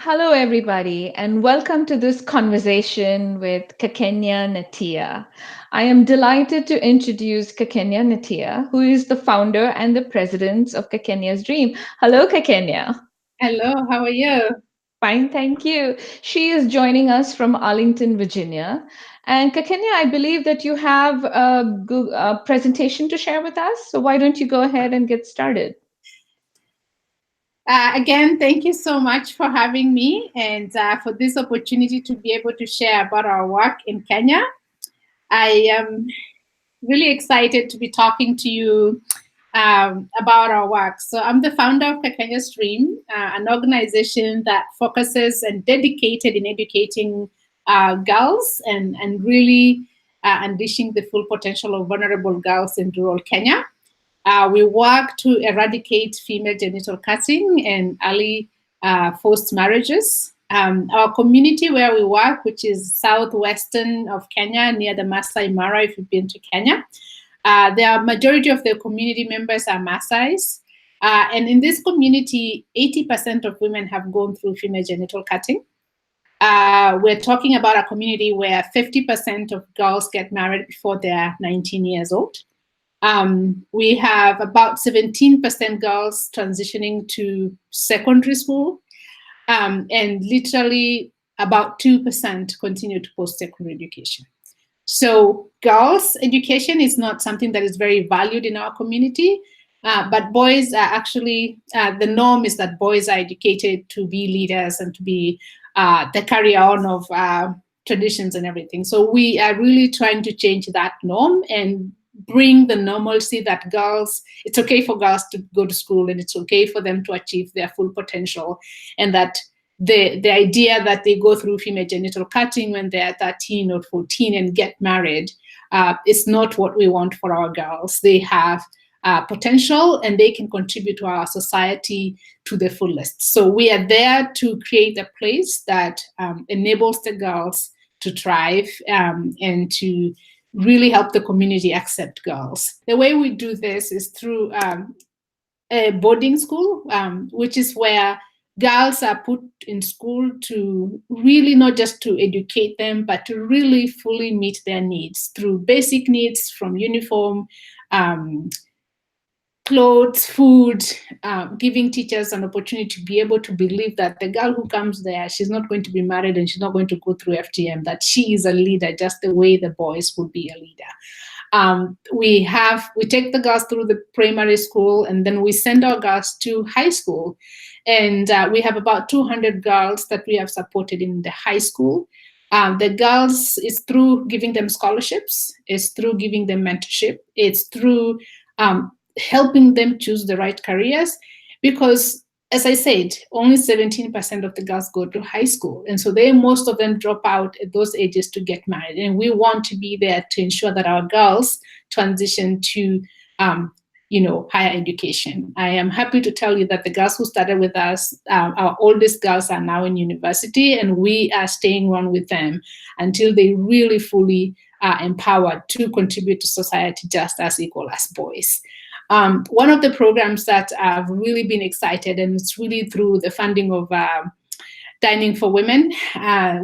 Hello, everybody, and welcome to this conversation with Kakenya Ntaiya. I am delighted to introduce Kakenya Ntaiya, who is the founder and the president of Kakenya's Dream. Hello, Kakenya. Hello, how are you? Fine, thank you. She is joining us from Arlington, Virginia. And Kakenya, I believe that you have a presentation to share with us. So why don't you go ahead and get started? Again, thank you so much for having me and for this opportunity to be able to share about our work in Kenya. I am really excited to be talking to you about our work. So, I'm the founder of Kakenya Stream, an organization that focuses and dedicated in educating girls and really unleashing the full potential of vulnerable girls in rural Kenya. We work to eradicate female genital cutting and early forced marriages. Our community where we work, which is southwestern of Kenya, near the Masai Mara, if you've been to Kenya, the majority of the community members are Masais. And in this community, 80% of women have gone through female genital cutting. We're talking about a community where 50% of girls get married before they're 19 years old. We have about 17% girls transitioning to secondary school, and literally about 2% continue to post-secondary education. So girls' education is not something that is very valued in our community, but boys are actually, the norm is that boys are educated to be leaders and to be the carrier on of traditions and everything. So we are really trying to change that norm and bring the normalcy that it's okay for girls to go to school and it's okay for them to achieve their full potential, and that the idea that they go through female genital cutting when they're 13 or 14 and get married is not what we want for our girls. They have potential and they can contribute to our society to the fullest. So we are there to create a place that enables the girls to thrive and to really help the community accept girls. The way we do this is through a boarding school, which is where girls are put in school to really not just to educate them, but to really fully meet their needs through basic needs from uniform, clothes, food, giving teachers an opportunity to be able to believe that the girl who comes there, she's not going to be married and she's not going to go through FGM, that she is a leader just the way the boys would be a leader. We take the girls through the primary school and then we send our girls to high school. And we have about 200 girls that we have supported in the high school. The girls is through giving them scholarships, it's through giving them mentorship, it's through helping them choose the right careers, because as I said, only 17% of the girls go to high school. And so most of them drop out at those ages to get married. And we want to be there to ensure that our girls transition to higher education. I am happy to tell you that the girls who started with us, our oldest girls are now in university, and we are staying on with them until they really fully are empowered to contribute to society just as equal as boys. One of the programs that I've really been excited, and it's really through the funding of Dining for Women,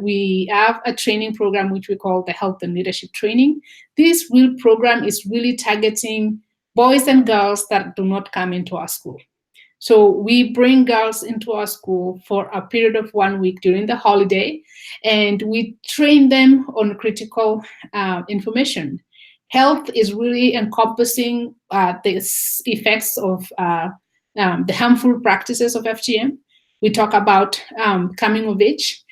we have a training program which we call the Health and Leadership Training. This real program is really targeting boys and girls that do not come into our school. So we bring girls into our school for a period of 1 week during the holiday, and we train them on critical information. Health is really encompassing the effects of the harmful practices of FGM. We talk about coming of age.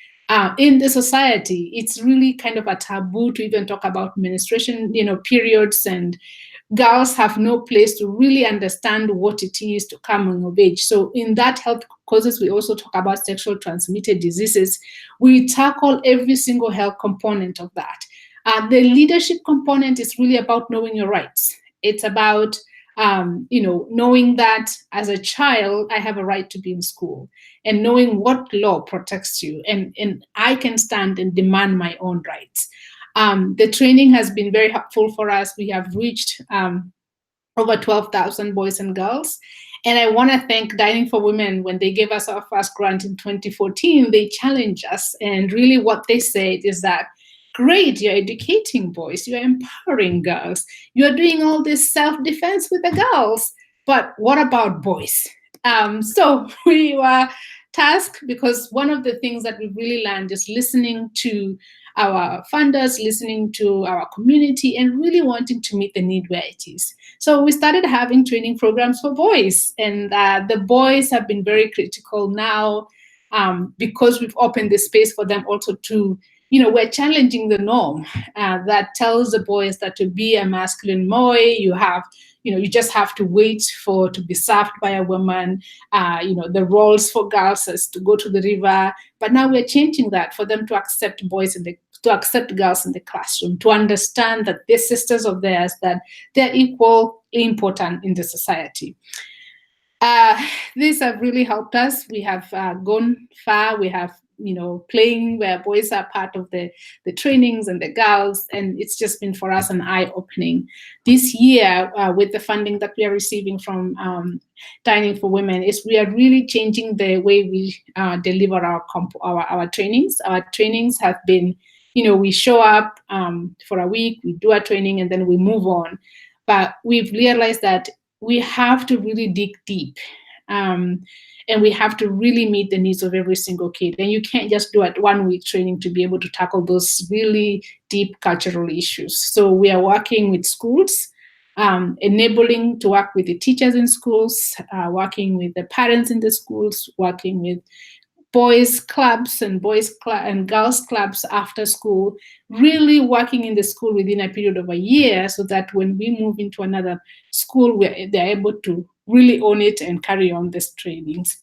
In the society, it's really kind of a taboo to even talk about menstruation, periods, and girls have no place to really understand what it is to come of age. So in that health causes, we also talk about sexual transmitted diseases. We tackle every single health component of that. The leadership component is really about knowing your rights. It's about knowing that as a child, I have a right to be in school, and knowing what law protects you, and I can stand and demand my own rights. The training has been very helpful for us. We have reached over 12,000 boys and girls. And I want to thank Dining for Women. When they gave us our first grant in 2014, they challenged us. And really what they said is that, great, you're educating boys, you're empowering girls, you're doing all this self-defense with the girls, but what about boys? So we were tasked, because one of the things that we really learned is listening to our funders, listening to our community, and really wanting to meet the need where it is. So we started having training programs for boys, and the boys have been very critical now, because we've opened the space for them also to, we're challenging the norm that tells the boys that to be a masculine Moe, you just have to wait for to be served by a woman. The roles for girls is to go to the river. But now we're changing that for them to accept to accept girls in the classroom, to understand that they're sisters of theirs, that they're equally important in the society. These have really helped us. We have gone far. We have, playing where boys are part of the trainings and the girls, and it's just been for us an eye-opening. This year, with the funding that we are receiving from Dining for Women, is we are really changing the way we deliver our trainings. Our trainings have been, we show up for a week, we do a training, and then we move on. But we've realized that we have to really dig deep. And we have to really meet the needs of every single kid. And you can't just do a 1 week training to be able to tackle those really deep cultural issues. So we are working with schools, enabling to work with the teachers in schools, working with the parents in the schools, working with boys clubs and and girls clubs after school, really working in the school within a period of a year, so that when we move into another school, they're able to really own it and carry on these trainings.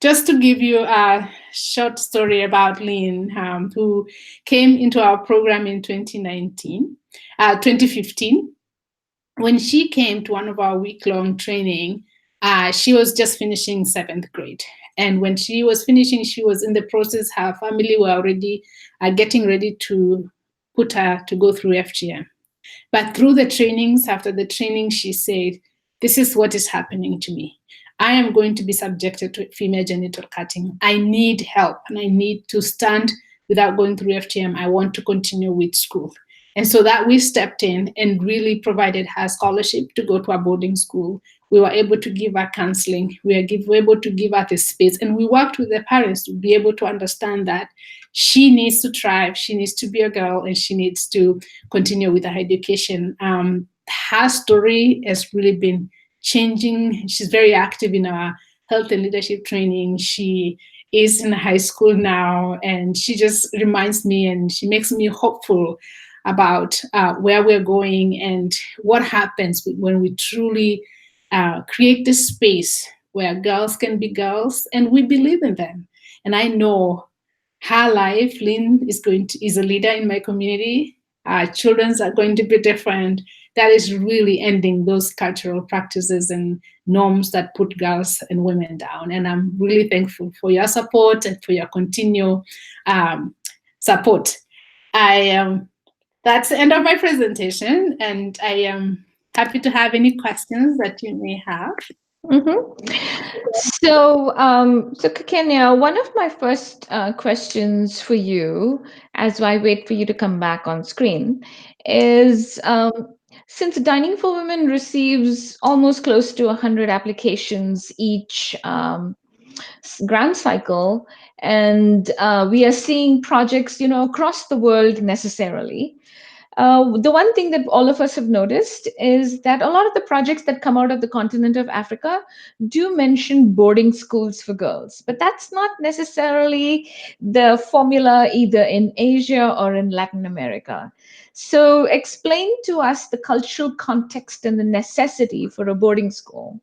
Just to give you a short story about Lynn, who came into our program in 2015. When she came to one of our week-long training, she was just finishing 7th grade. And when she was finishing, she was in the process, her family were already getting ready to put her to go through FGM. But through the trainings, after the training, she said, this is what is happening to me. I am going to be subjected to female genital cutting. I need help, and I need to stand without going through FGM. I want to continue with school. And so that we stepped in and really provided her scholarship to go to a boarding school. We were able to give her counseling. We were able to give her the space. And we worked with the parents to be able to understand that she needs to thrive, she needs to be a girl, and she needs to continue with her education. Her story has really been changing. She's very active in our health and leadership training. She is in high school now, and she just reminds me and she makes me hopeful about where we're going and what happens when we truly create this space where girls can be girls and we believe in them. And I know her life, Lynn is a leader in my community. Our children's are going to be different. That is really ending those cultural practices and norms that put girls and women down. And I'm really thankful for your support and for your continued support. That's the end of my presentation, and I am happy to have any questions that you may have. So Kakenya, one of my first questions for you, as I wait for you to come back on screen, is since Dining for Women receives almost close to 100 applications each grant cycle, and we are seeing projects, across the world necessarily. The one thing that all of us have noticed is that a lot of the projects that come out of the continent of Africa do mention boarding schools for girls, but that's not necessarily the formula either in Asia or in Latin America. So, explain to us the cultural context and the necessity for a boarding school.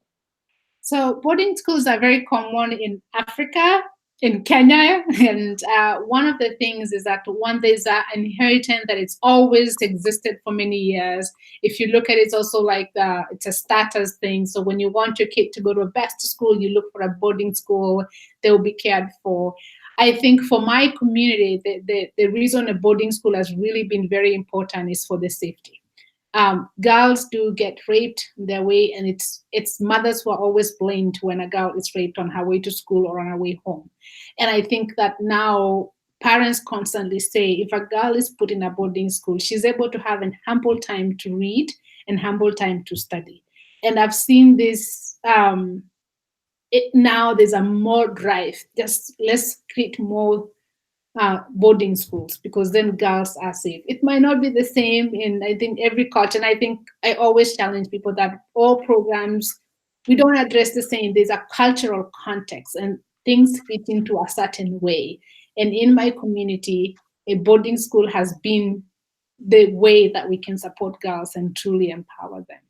So boarding schools are very common in Africa, in Kenya, and one of the things is that there's an inheritance that it's always existed for many years. If you look at it, it's also like it's a status thing. So when you want your kid to go to a best school, you look for a boarding school. They will be cared for. I think for my community, the reason a boarding school has really been very important is for the safety. Girls do get raped their way, and it's mothers who are always blamed when a girl is raped on her way to school or on her way home. And I think that now parents constantly say if a girl is put in a boarding school, she's able to have an ample time to read and ample time to study. And I've seen this. Now there's a more drive. Just let's create more boarding schools, because then girls are safe. It might not be the same in, I think, every culture. And I think I always challenge people that all programs, we don't address the same. There's a cultural context and things fit into a certain way. And in my community, a boarding school has been the way that we can support girls and truly empower them.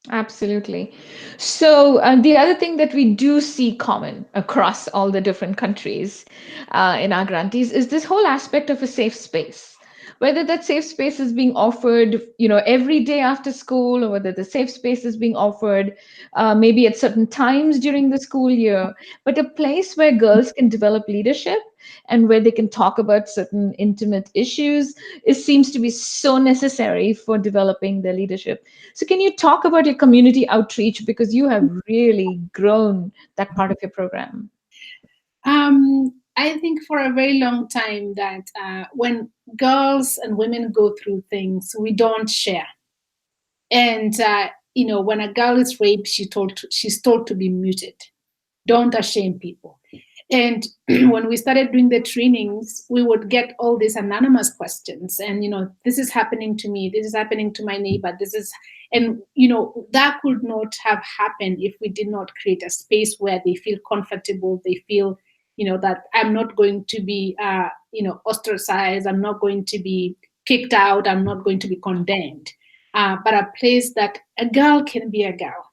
Absolutely. So, the other thing that we do see common across all the different countries in our grantees is this whole aspect of a safe space. Whether that safe space is being offered, every day after school, or whether the safe space is being offered maybe at certain times during the school year, but a place where girls can develop leadership and where they can talk about certain intimate issues, it seems to be so necessary for developing their leadership. So, can you talk about your community outreach, because you have really grown that part of your program? I think for a very long time that when girls and women go through things, we don't share. And when a girl is raped, she's told to be muted. Don't shame people. And when we started doing the trainings, we would get all these anonymous questions. And, this is happening to me. This is happening to my neighbor. And, that could not have happened if we did not create a space where they feel comfortable. They feel, that I'm not going to be, ostracized. I'm not going to be kicked out. I'm not going to be condemned. But a place that a girl can be a girl.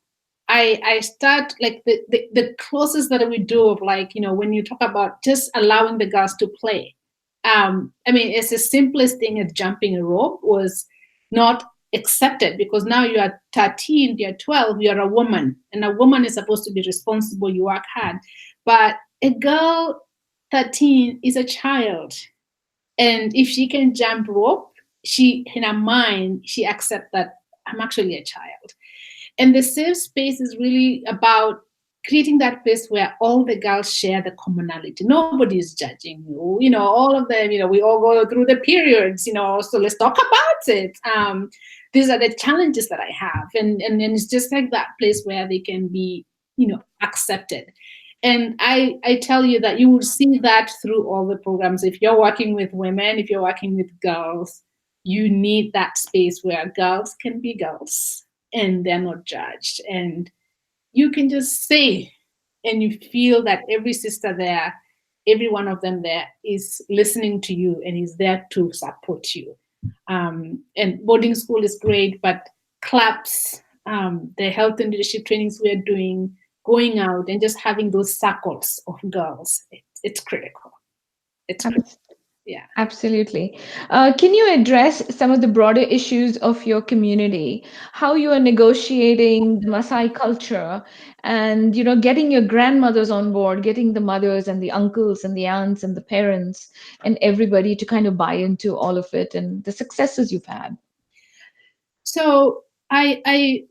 I start like the closest that we do of, like, when you talk about just allowing the girls to play. I mean, it's the simplest thing as jumping a rope was not accepted, because now you are 13, you're 12, you're a woman, and a woman is supposed to be responsible, you work hard. But a girl 13 is a child, and if she can jump rope, she, in her mind, she accepts that I'm actually a child. And the safe space is really about creating that place where all the girls share the commonality. Nobody is judging you. All of them, we all go through the periods, so let's talk about it. These are the challenges that I have. And it's just like that place where they can be, accepted. And I tell you that you will see that through all the programs. If you're working with women, if you're working with girls, you need that space where girls can be girls and they're not judged. And you can just say, and you feel that every sister there, every one of them there is listening to you and is there to support you. And boarding school is great, but clubs, the health and leadership trainings we are doing, going out and just having those circles of girls, it's critical. It's critical. Yeah. Absolutely. Can you address some of the broader issues of your community? How you are negotiating the Maasai culture, and getting your grandmothers on board, getting the mothers and the uncles and the aunts and the parents and everybody to kind of buy into all of it and the successes you've had? So I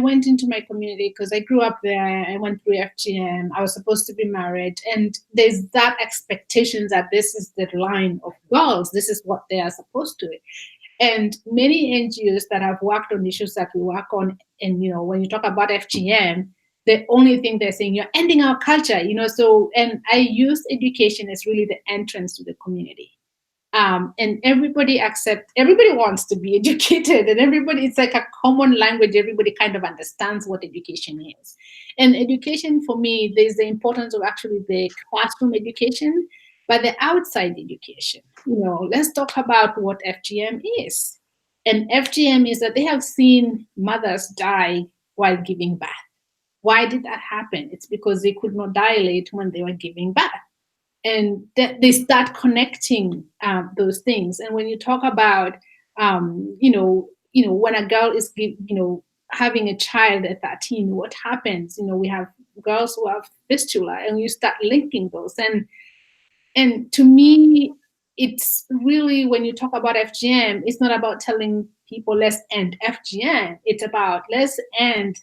went into my community because I grew up there. I went through FGM. I was supposed to be married, and there's that expectation that this is the line of girls. This is what they are supposed to be. And many NGOs that have worked on issues that we work on, and when you talk about FGM, the only thing they're saying, you're ending our culture. So, and I use education as really the entrance to the community. And everybody wants to be educated, and everybody, it's like a common language. Everybody kind of understands what education is. And education, for me, there's the importance of actually the classroom education, but the outside education. Let's talk about what FGM is. And FGM is that they have seen mothers die while giving birth. Why did that happen? It's because they could not dilate when they were giving birth, and they start connecting those things. And when you talk about when a girl is having a child at 13, what happens? We have girls who have fistula, and you start linking those. And to me, it's really, when you talk about FGM, it's not about telling people, let's end FGM. It's about let's end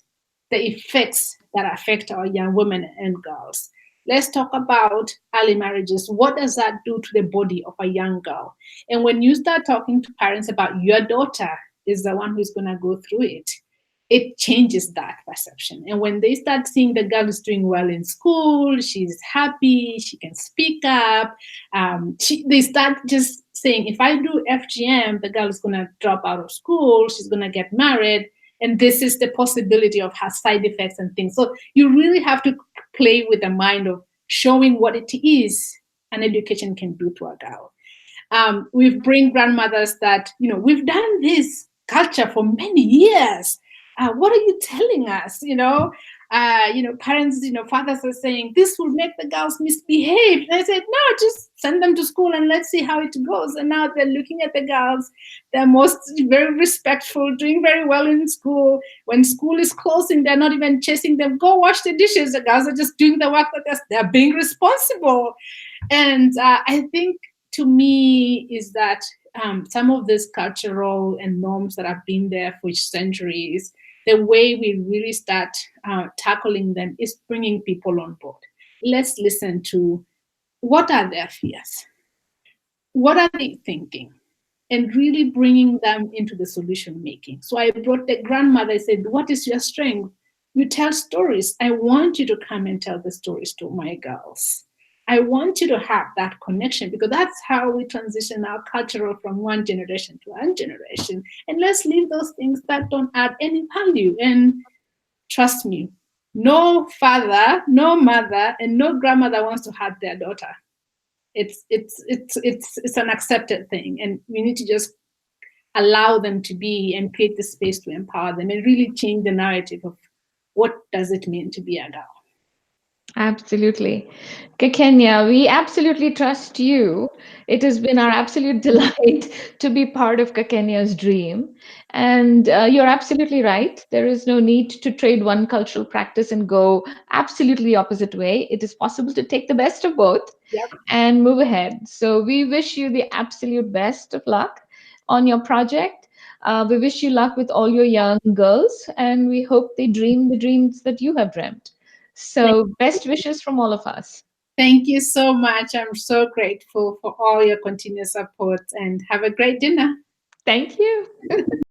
the effects that affect our young women and girls. Let's talk about early marriages. What does that do to the body of a young girl? And when you start talking to parents about your daughter is the one who's going to go through it changes that perception. And when they start seeing the girl is doing well in school, she's happy, she can speak up, they start just saying, if I do FGM, the girl is going to drop out of school, she's going to get married, and this is the possibility of her side effects and things. So you really have to play with the mind of showing what it is an education can do to a girl. We've bring grandmothers that, we've done this culture for many years. What are you telling us? Parents, fathers are saying this will make the girls misbehave. And I said, no, just send them to school and let's see how it goes. And now they're looking at the girls. They're most very respectful, doing very well in school. When school is closing, they're not even chasing them. Go wash the dishes. The girls are just doing the work that they're being responsible. And I think to me is that some of these cultural and norms that have been there for centuries, the way we really start tackling them is bringing people on board. Let's listen to what are their fears? What are they thinking? And really bringing them into the solution making. So I brought the grandmother, I said, what is your strength? You tell stories. I want you to come and tell the stories to my girls. I want you to have that connection because that's how we transition our cultural from one generation to one generation. And let's leave those things that don't add any value. And trust me, no father, no mother, and no grandmother wants to hurt their daughter. It's an accepted thing, and we need to just allow them to be and create the space to empower them and really change the narrative of what does it mean to be a girl. Absolutely. Kakenya, we absolutely trust you. It has been our absolute delight to be part of Kakenya's dream. And you're absolutely right. There is no need to trade one cultural practice and go absolutely opposite way. It is possible to take the best of both Yep. and move ahead. So we wish you the absolute best of luck on your project. We wish you luck with all your young girls, and we hope they dream the dreams that you have dreamt. So, best wishes from all of us. Thank you so much. I'm so grateful for all your continuous support and have a great dinner. Thank you.